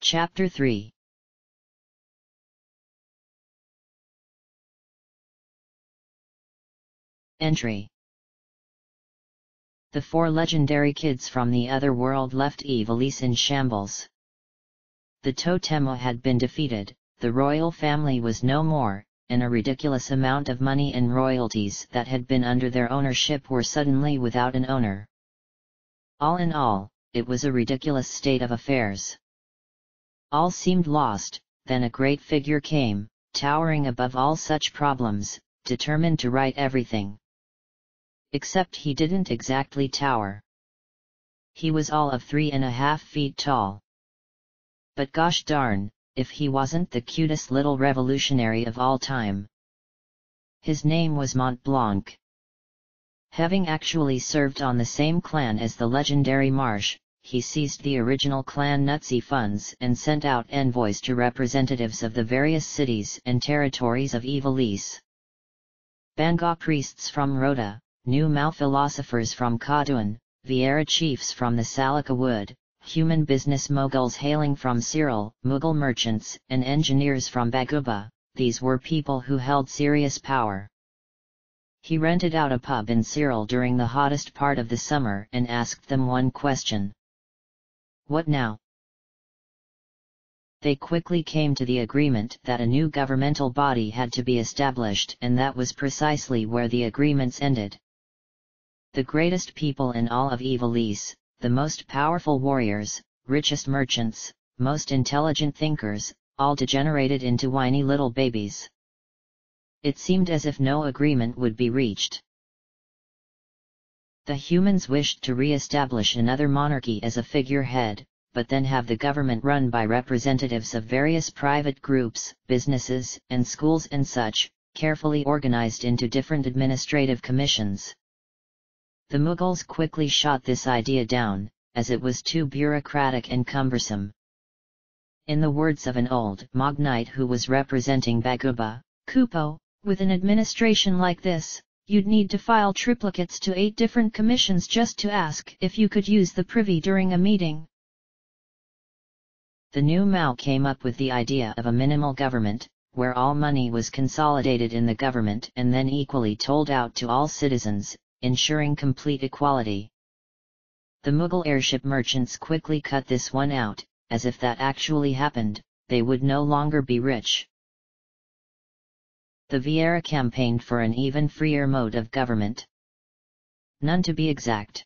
Chapter 3. Entry. The four legendary kids from the other world left Ivalice in shambles. The Totemo had been defeated, the royal family was no more, and a ridiculous amount of money and royalties that had been under their ownership were suddenly without an owner. All in all, it was a ridiculous state of affairs. All seemed lost. Then a great figure came, towering above all such problems, determined to right everything. Except he didn't exactly tower. He was all of 3.5 feet tall. But gosh darn, if he wasn't the cutest little revolutionary of all time. His name was Mont Blanc. Having actually served on the same clan as the legendary Marsh, he seized the original clan Nutsy funds and sent out envoys to representatives of the various cities and territories of Ivalice. Banga priests from Rhoda, New Mao philosophers from Kadouan, Vieira chiefs from the Salika Wood, human business moguls hailing from Cyril, Mughal merchants and engineers from Baguba, these were people who held serious power. He rented out a pub in Cyril during the hottest part of the summer and asked them one question. What now? They quickly came to the agreement that a new governmental body had to be established, and that was precisely where the agreements ended. The greatest people in all of Ivalice, the most powerful warriors, richest merchants, most intelligent thinkers, all degenerated into whiny little babies. It seemed as if no agreement would be reached. The humans wished to re-establish another monarchy as a figurehead, but then have the government run by representatives of various private groups, businesses, and schools and such, carefully organized into different administrative commissions. The Mughals quickly shot this idea down, as it was too bureaucratic and cumbersome. In the words of an old magnate who was representing Baguba, Kupo, with an administration like this, you'd need to file triplicates to 8 different commissions just to ask if you could use the privy during a meeting. The new Mao came up with the idea of a minimal government, where all money was consolidated in the government and then equally told out to all citizens, ensuring complete equality. The Mughal airship merchants quickly cut this one out, as if that actually happened, they would no longer be rich. The Vieira campaigned for an even freer mode of government. None to be exact.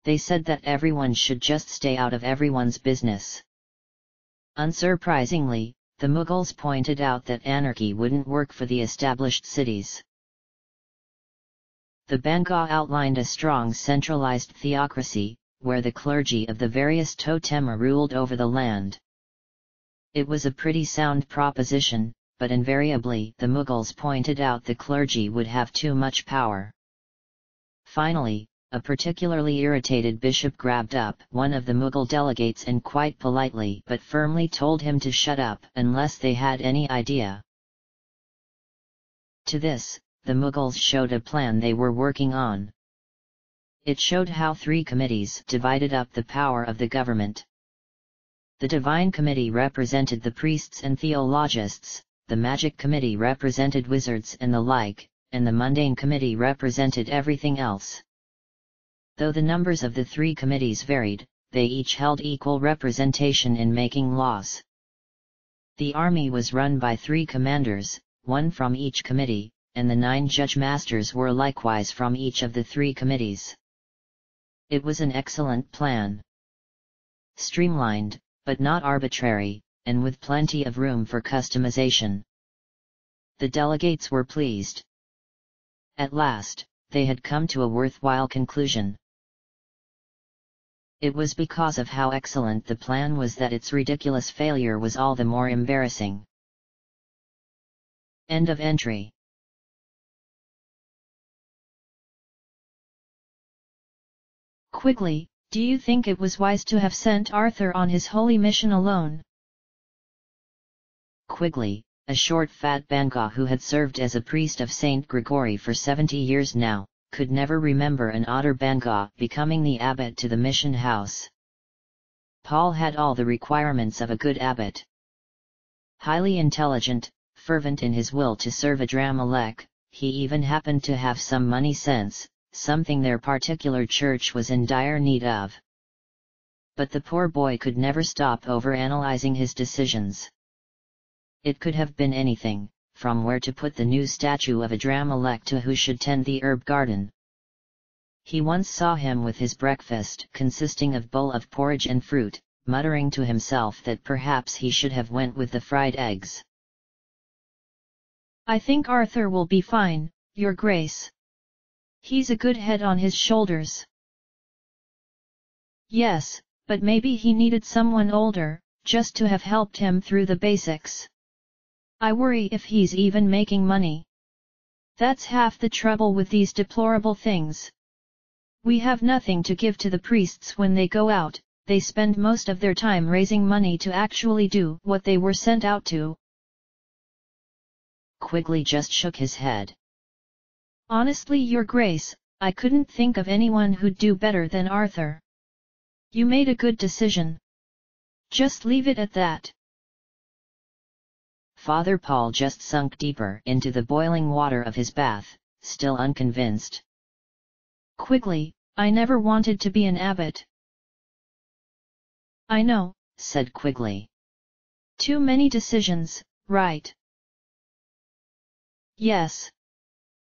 They said that everyone should just stay out of everyone's business. Unsurprisingly, the Mughals pointed out that anarchy wouldn't work for the established cities. The Banga outlined a strong centralized theocracy, where the clergy of the various totema ruled over the land. It was a pretty sound proposition, but invariably the Mughals pointed out the clergy would have too much power. Finally, a particularly irritated bishop grabbed up one of the Mughal delegates and quite politely but firmly told him to shut up unless they had any idea. To this, the Mughals showed a plan they were working on. It showed how 3 committees divided up the power of the government. The Divine Committee represented the priests and theologists, the Magic Committee represented wizards and the like, and the Mundane Committee represented everything else. Though the numbers of the 3 committees varied, they each held equal representation in making laws. The army was run by 3 commanders, 1 from each committee, and the 9 judge masters were likewise from each of the 3 committees. It was an excellent plan. Streamlined, but not arbitrary, and with plenty of room for customization. The delegates were pleased. At last, they had come to a worthwhile conclusion. It was because of how excellent the plan was that its ridiculous failure was all the more embarrassing. End of entry. Quigley, do you think it was wise to have sent Arthur on his holy mission alone? Quigley, a short fat Banga who had served as a priest of Saint Gregory for 70 years now, could never remember an otter Banga becoming the abbot to the mission house. Paul had all the requirements of a good abbot. Highly intelligent, fervent in his will to serve Adramelech, he even happened to have some money sense, something their particular church was in dire need of. But the poor boy could never stop overanalyzing his decisions. It could have been anything, from where to put the new statue of Adramelech to who should tend the herb garden. He once saw him with his breakfast consisting of bowl of porridge and fruit, muttering to himself that perhaps he should have went with the fried eggs. I think Arthur will be fine, Your Grace. He's a good head on his shoulders. Yes, but maybe he needed someone older, just to have helped him through the basics. I worry if he's even making money. That's half the trouble with these deplorable things. We have nothing to give to the priests when they go out, they spend most of their time raising money to actually do what they were sent out to. Quigley just shook his head. Honestly, Your Grace, I couldn't think of anyone who'd do better than Arthur. You made a good decision. Just leave it at that. Father Paul just sunk deeper into the boiling water of his bath, still unconvinced. Quigley, I never wanted to be an abbot. I know, said Quigley. Too many decisions, right? Yes.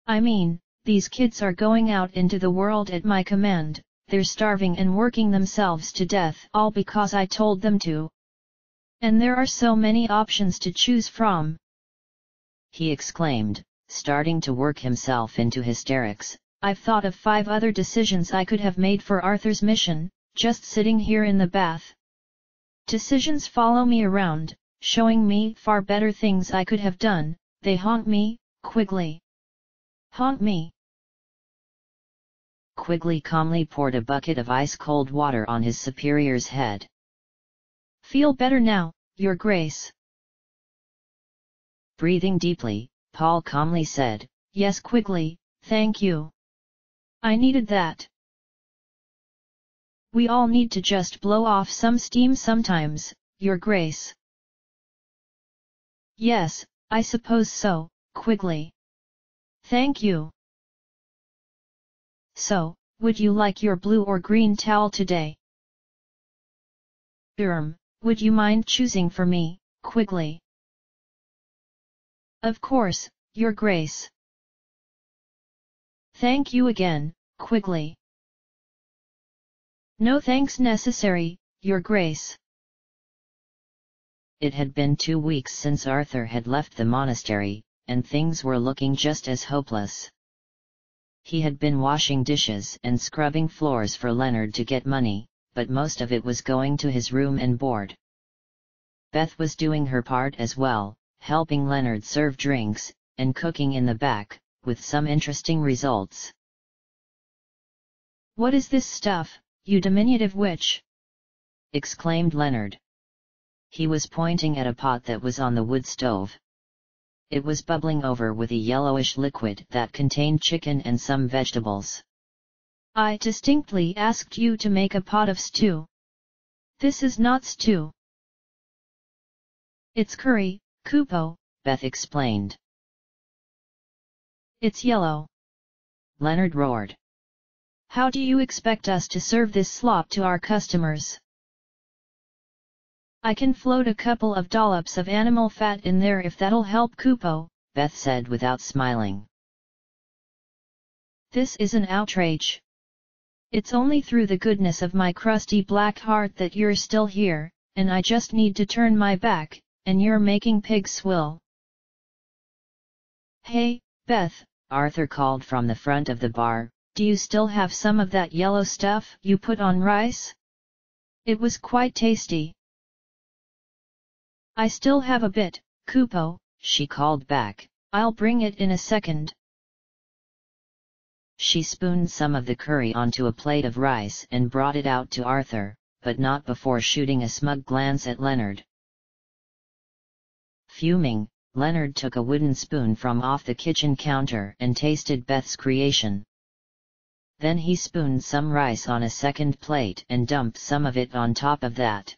I mean, these kids are going out into the world at my command, they're starving and working themselves to death all because I told them to. And there are so many options to choose from. He exclaimed, starting to work himself into hysterics. I've thought of 5 other decisions I could have made for Arthur's mission, just sitting here in the bath. Decisions follow me around, showing me far better things I could have done, they haunt me, Quigley. Haunt me. Quigley calmly poured a bucket of ice-cold water on his superior's head. Feel better now, Your Grace. Breathing deeply, Paul calmly said, Yes, Quigley, thank you. I needed that. We all need to just blow off some steam sometimes, Your Grace. Yes, I suppose so, Quigley. Thank you. So, would you like your blue or green towel today? Would you mind choosing for me, Quigley? Of course, Your Grace. Thank you again, Quigley. No thanks necessary, Your Grace. It had been 2 weeks since Arthur had left the monastery, and things were looking just as hopeless. He had been washing dishes and scrubbing floors for Leonard to get money, but most of it was going to his room and board. Beth was doing her part as well, helping Leonard serve drinks, and cooking in the back, with some interesting results. What is this stuff, you diminutive witch? Exclaimed Leonard. He was pointing at a pot that was on the wood stove. It was bubbling over with a yellowish liquid that contained chicken and some vegetables. I distinctly asked you to make a pot of stew. This is not stew. It's curry, Kupo, Beth explained. It's yellow. Leonard roared. How do you expect us to serve this slop to our customers? I can float a couple of dollops of animal fat in there if that'll help, Kupo, Beth said without smiling. This is an outrage. It's only through the goodness of my crusty black heart that you're still here, and I just need to turn my back, and you're making pig swill. Hey, Beth, Arthur called from the front of the bar, do you still have some of that yellow stuff you put on rice? It was quite tasty. I still have a bit, Kupo, she called back. I'll bring it in a second. She spooned some of the curry onto a plate of rice and brought it out to Arthur, but not before shooting a smug glance at Leonard. Fuming, Leonard took a wooden spoon from off the kitchen counter and tasted Beth's creation. Then he spooned some rice on a second plate and dumped some of it on top of that.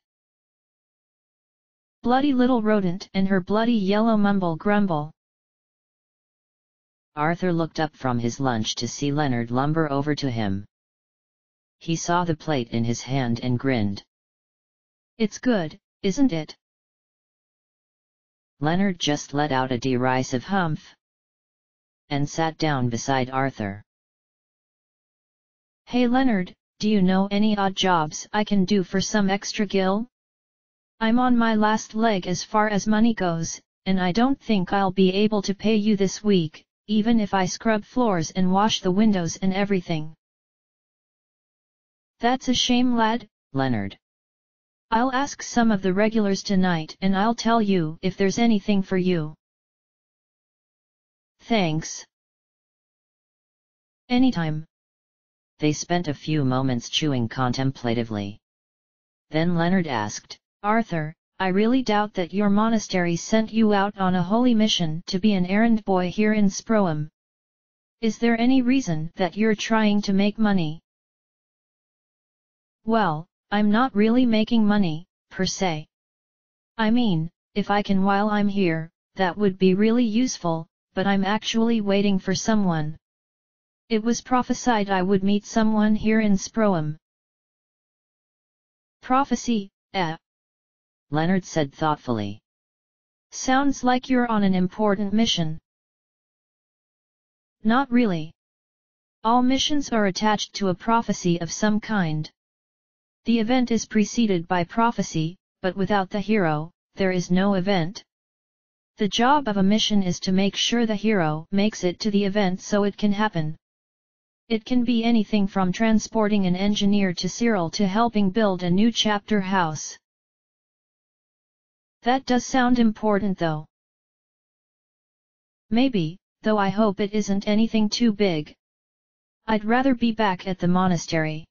Bloody little rodent and her bloody yellow mumble grumble. Arthur looked up from his lunch to see Leonard lumber over to him. He saw the plate in his hand and grinned. It's good, isn't it? Leonard just let out a derisive humph and sat down beside Arthur. Hey Leonard, do you know any odd jobs I can do for some extra gil? I'm on my last leg as far as money goes, and I don't think I'll be able to pay you this week, even if I scrub floors and wash the windows and everything. That's a shame, lad, Leonard. I'll ask some of the regulars tonight and I'll tell you if there's anything for you. Thanks. Anytime. They spent a few moments chewing contemplatively. Then Leonard asked, Arthur, I really doubt that your monastery sent you out on a holy mission to be an errand boy here in Sproum. Is there any reason that you're trying to make money? Well, I'm not really making money, per se. I mean, if I can while I'm here, that would be really useful, but I'm actually waiting for someone. It was prophesied I would meet someone here in Sproum. Prophecy, eh? Leonard said thoughtfully. Sounds like you're on an important mission. Not really. All missions are attached to a prophecy of some kind. The event is preceded by prophecy, but without the hero, there is no event. The job of a mission is to make sure the hero makes it to the event so it can happen. It can be anything from transporting an engineer to Cyril to helping build a new chapter house. That does sound important though. Maybe, though I hope it isn't anything too big. I'd rather be back at the monastery.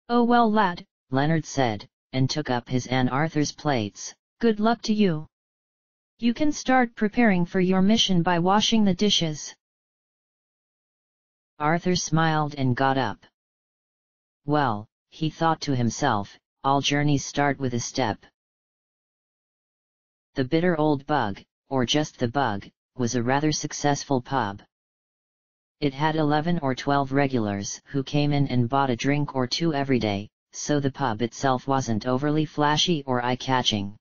Oh well lad, Leonard said, and took up his and Arthur's plates. Good luck to you. You can start preparing for your mission by washing the dishes. Arthur smiled and got up. Well, he thought to himself, all journeys start with a step. The Bitter Old Bug, or just the Bug, was a rather successful pub. It had 11 or 12 regulars who came in and bought a drink or two every day, so the pub itself wasn't overly flashy or eye-catching.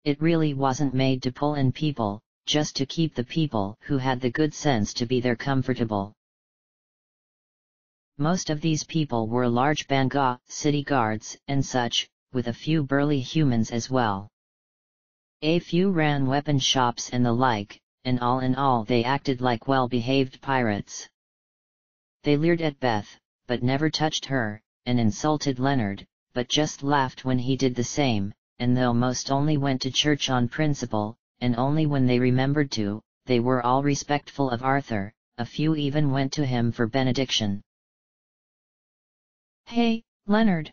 It really wasn't made to pull in people, just to keep the people who had the good sense to be there comfortable. Most of these people were large Bangor city guards and such, with a few burly humans as well. A few ran weapon shops and the like, and all in all they acted like well-behaved pirates. They leered at Beth, but never touched her, and insulted Leonard, but just laughed when he did the same, and though most only went to church on principle, and only when they remembered to, they were all respectful of Arthur, a few even went to him for benediction. Hey, Leonard!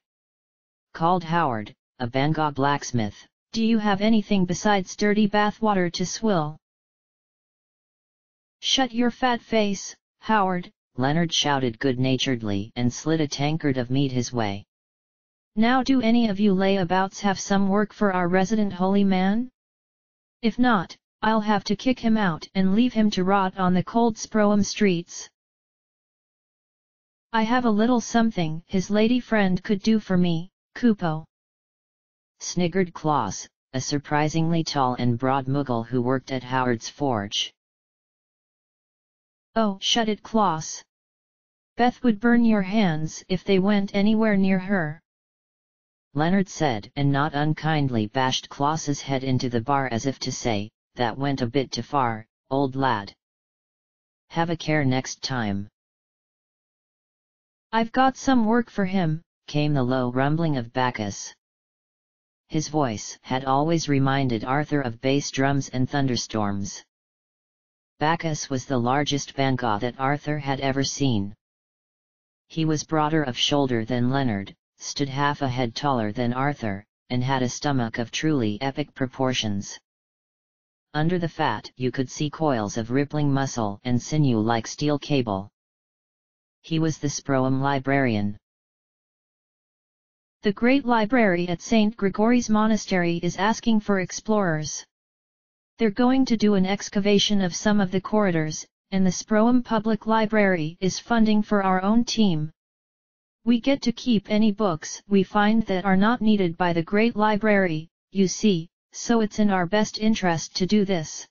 Called Howard, a Bangor blacksmith. Do you have anything besides dirty bathwater to swill? Shut your fat face, Howard, Leonard shouted good-naturedly and slid a tankard of meat his way. Now do any of you layabouts have some work for our resident holy man? If not, I'll have to kick him out and leave him to rot on the cold Sproum streets. I have a little something his lady friend could do for me, Kupo. Sniggered Klaus, a surprisingly tall and broad Mughal who worked at Howard's forge. Oh, shut it, Klaus. Beth would burn your hands if they went anywhere near her. Leonard said, and not unkindly bashed Klaus's head into the bar as if to say, that went a bit too far, old lad. Have a care next time. I've got some work for him, came the low rumbling of Bacchus. His voice had always reminded Arthur of bass drums and thunderstorms. Bacchus was the largest Bangor that Arthur had ever seen. He was broader of shoulder than Leonard, stood half a head taller than Arthur, and had a stomach of truly epic proportions. Under the fat you could see coils of rippling muscle and sinew like steel cable. He was the Sproum librarian. The Great Library at St. Gregory's Monastery is asking for explorers. They're going to do an excavation of some of the corridors, and the Sproum Public Library is funding for our own team. We get to keep any books we find that are not needed by the Great Library, you see, so it's in our best interest to do this.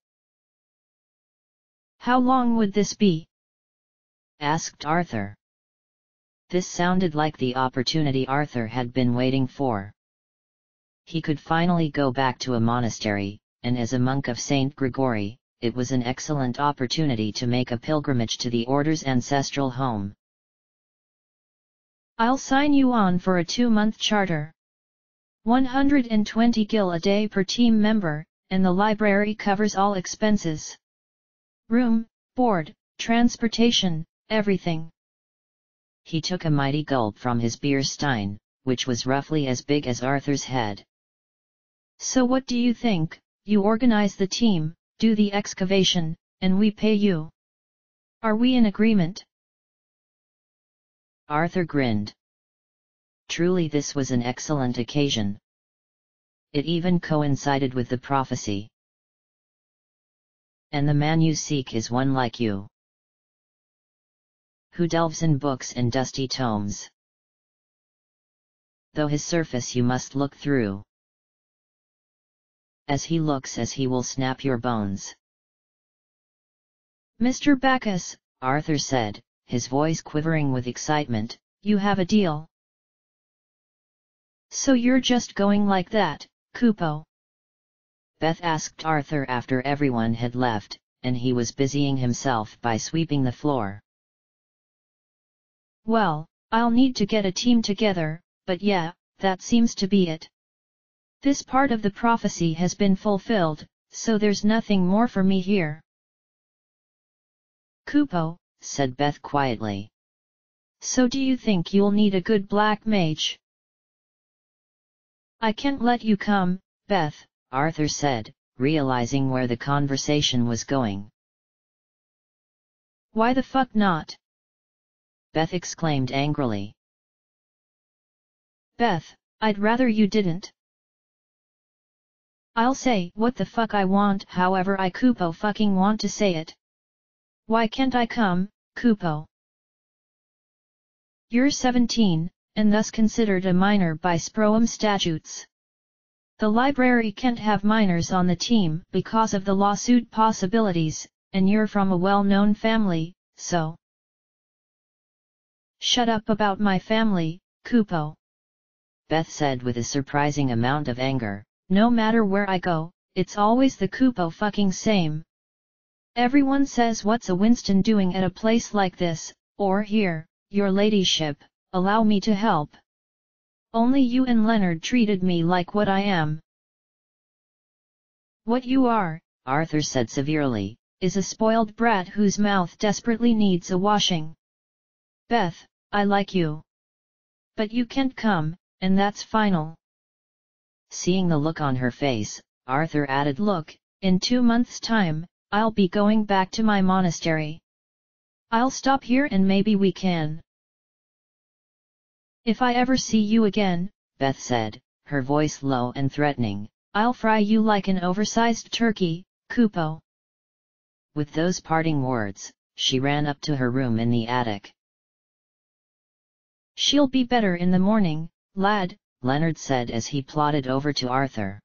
How long would this be? Asked Arthur. This sounded like the opportunity Arthur had been waiting for. He could finally go back to a monastery, and as a monk of St. Gregory, it was an excellent opportunity to make a pilgrimage to the order's ancestral home. I'll sign you on for a 2-month charter. 120 gil a day per team member, and the library covers all expenses. Room, board, transportation, everything. He took a mighty gulp from his beer stein, which was roughly as big as Arthur's head. So what do you think? You organize the team, do the excavation, and we pay you. Are we in agreement? Arthur grinned. Truly this was an excellent occasion. It even coincided with the prophecy. And the man you seek is one like you, who delves in books and dusty tomes. Though his surface you must look through. As he looks as he will snap your bones. Mr. Bacchus, Arthur said, his voice quivering with excitement, you have a deal. So you're just going like that, Kupo? Beth asked Arthur after everyone had left, and he was busying himself by sweeping the floor. Well, I'll need to get a team together, but yeah, that seems to be it. This part of the prophecy has been fulfilled, so there's nothing more for me here. Kupo, said Beth quietly. So do you think you'll need a good black mage? I can't let you come, Beth, Arthur said, realizing where the conversation was going. Why the fuck not? Beth exclaimed angrily. Beth, I'd rather you didn't. I'll say what the fuck I want however I Kupo fucking want to say it. Why can't I come, Kupo? You're 17, and thus considered a minor by Sproum statutes. The library can't have minors on the team because of the lawsuit possibilities, and you're from a well-known family, so... Shut up about my family, Kupo. Beth said with a surprising amount of anger. No matter where I go, it's always the Kupo fucking same. Everyone says what's a Winston doing at a place like this, or here, your ladyship, allow me to help. Only you and Leonard treated me like what I am. What you are, Arthur said severely, is a spoiled brat whose mouth desperately needs a washing. Beth, I like you. But you can't come, and that's final. Seeing the look on her face, Arthur added, Look, in 2 months' time, I'll be going back to my monastery. I'll stop here and maybe we can. If I ever see you again, Beth said, her voice low and threatening, I'll fry you like an oversized turkey, Kupo. With those parting words, she ran up to her room in the attic. She'll be better in the morning, lad, Leonard said as he plodded over to Arthur.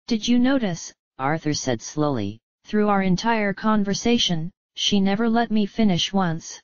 Did you notice, Arthur said slowly, through our entire conversation, she never let me finish once.